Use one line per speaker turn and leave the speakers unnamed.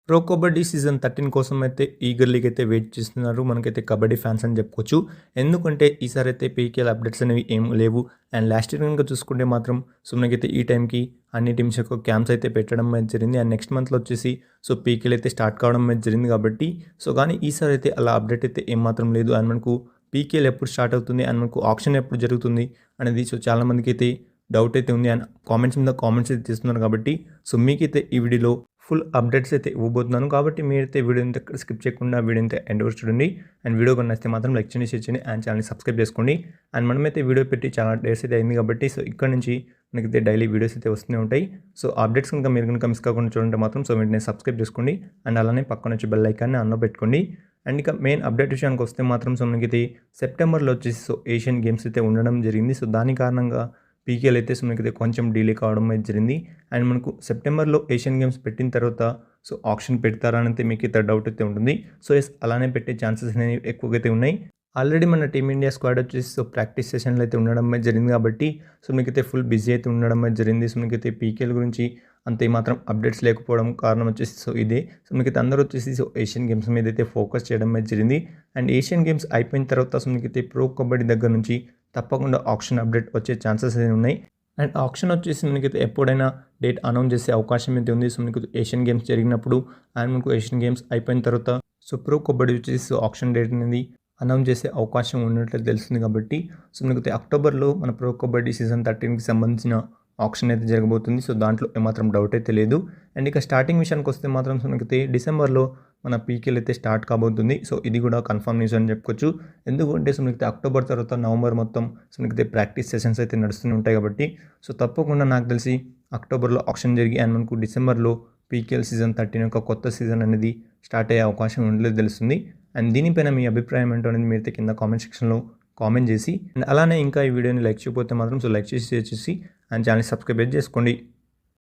Pro kabaddi season 13 కోసం అయితే ఈగర్లీగా అయితే వెయిట్ చేస్తున్నారు. మనకైతే కబడ్డీ ఫ్యాన్స్ అని చెప్పుకోవచ్చు. ఎందుకంటే ఈసారి అయితే పీకేఎల్ అప్డేట్స్ అనేవి ఏం లేవు. అండ్ లాస్ట్ ఇయర్ కనుక చూసుకుంటే మాత్రం మనకైతే ఈ టైంకి అన్ని టీమ్స్ యొక్క క్యాంప్స్ అయితే పెట్టడం అయితే జరిగింది. అండ్ నెక్స్ట్ మంత్లో వచ్చేసి పీకేఎల్ అయితే స్టార్ట్ కావడం అయితే జరిగింది కాబట్టి కానీ ఈసారి అయితే అలా అప్డేట్ అయితే ఏమాత్రం లేదు. అండ్ మనకు పీకేఎల్ ఎప్పుడు స్టార్ట్ అవుతుంది అండ్ మనకు ఆప్షన్ ఎప్పుడు జరుగుతుంది అనేది చాలామందికి అయితే డౌట్ అయితే ఉంది. అండ్ కామెంట్స్ మీద కామెంట్స్ అయితే తీస్తున్నారు కాబట్టి మీకైతే ఈ వీడియోలో ఫుల్ అప్డేట్స్ అయితే ఇవ్వబోతున్నాను. కాబట్టి మీరైతే వీడియోని స్కిప్ చేయకుండా వీడియోని ఎండ్ వరకు చూడండి. అండ్ వీడియో కన్నా నచ్చితే మాత్రం లైక్ చేయండి, షేర్ చేయండి అండ్ ఛానల్ని సబ్స్క్రైబ్ చేసుకోండి. అండ్ మనమైతే వీడియో పెట్టి చాలా డేస్ అయితే అయింది కాబట్టి ఇక్కడ నుంచి మనకైతే డైలీ వీడియోస్ అయితే వస్తూనే ఉంటాయి. అప్డేట్స్ కనుక మీరు కనుక మిస్ కాకుండా చూడండి మాత్రం వెంటనే సబ్స్క్రైబ్ చేసుకోండి. అండ్ అలానే పక్కన వచ్చి బెల్ ఐకాన్ని ఆన్లో పెట్టుకోండి. అండ్ ఇక మెయిన్ అప్డేట్ విషయానికి వస్తే మాత్రం మనకైతే సెప్టెంబర్లో వచ్చేసి ఏషియన్ గేమ్స్ అయితే ఉండడం జరిగింది. దాని కారణంగా పీకేఎల్ అయితే మనకైతే కొంచెం డిలే కావడం అయితే జరిగింది. అండ్ మనకు సెప్టెంబర్లో ఏషియన్ గేమ్స్ పెట్టిన తర్వాత ఆప్షన్ పెడతారా అని అయితే మీకు అయితే డౌట్ అయితే ఉంటుంది. ఎస్ అలానే పెట్టే ఛాన్సెస్ అనేవి ఎక్కువగా అయితే ఉన్నాయి. ఆల్రెడీ మన టీమిండియా స్క్వాడ్ వచ్చేసి ప్రాక్టీస్ సెషన్లు అయితే ఉండడం అయితే జరిగింది కాబట్టి మీకైతే ఫుల్ బిజీ అయితే ఉండడం అయితే జరిగింది. మీకైతే పీకేఎల్ గురించి అంత ఏమాత్రం అప్డేట్స్ లేకపోవడం కారణం వచ్చేసి ఇదే. మీకైతే అందరూ వచ్చేసి ఏషియన్ గేమ్స్ మీద అయితే ఫోకస్ చేయడం అయితే జరిగింది. అండ్ ఏషియన్ గేమ్స్ అయిపోయిన తర్వాత మీకైతే ప్రో కబడ్డీ దగ్గర నుంచి తప్పకుండా ఆప్షన్ అప్డేట్ వచ్చే ఛాన్సెస్ అయితే ఉన్నాయి. అండ్ ఆప్షన్ వచ్చేసి మనకైతే ఎప్పుడైనా డేట్ అనౌన్స్ చేసే అవకాశం అయితే ఉంది. మనకు ఏషియన్ గేమ్స్ జరిగినప్పుడు అండ్ మనకు ఏషియన్ గేమ్స్ అయిపోయిన తర్వాత ప్రో కబడ్డీ వచ్చేసి ఆప్షన్ డేట్ అనేది అనౌన్స్ చేసే అవకాశం ఉన్నట్లు తెలిసింది కాబట్టి మనకైతే అక్టోబర్లో మన ప్రో కబడ్డీ సీజన్ 13కి సంబంధించిన ఆప్షన్ అయితే జరగబోతుంది. దాంట్లో ఏమాత్రం డౌట్ అయితే లేదు. అండ్ ఇక స్టార్టింగ్ విషయానికి వస్తే మాత్రం మనకైతే డిసెంబర్లో మన పీకేఎల్ అయితే స్టార్ట్ కాబోతుంది. ఇది కూడా కన్ఫర్మ్ న్యూస్ అని చెప్పుకోవచ్చు. ఎందుకంటే మనకైతే అక్టోబర్ తర్వాత నవంబర్ మొత్తం మనకైతే ప్రాక్టీస్ సెషన్స్ అయితే నడుస్తూనే ఉంటాయి కాబట్టి తప్పకుండా నాకు తెలిసి అక్టోబర్లో ఆప్షన్ జరిగి అండ్ మనకు డిసెంబర్లో పీకేఎల్ సీజన్ 13 యొక్క కొత్త సీజన్ అనేది స్టార్ట్ అయ్యే అవకాశం ఉండలేదు తెలుస్తుంది. అండ్ దీనిపైన మీ అభిప్రాయం ఏంటో అనేది మీరైతే కింద కామెంట్ సెక్షన్లో కామెంట్ చేసి అండ్ అలానే ఇంకా ఈ వీడియోని లైక్ చేయకపోతే మాత్రం లైక్ చేసి షేర్ చేసి అండ్ ఛానల్ సబ్స్క్రైబ్ చేసుకోండి.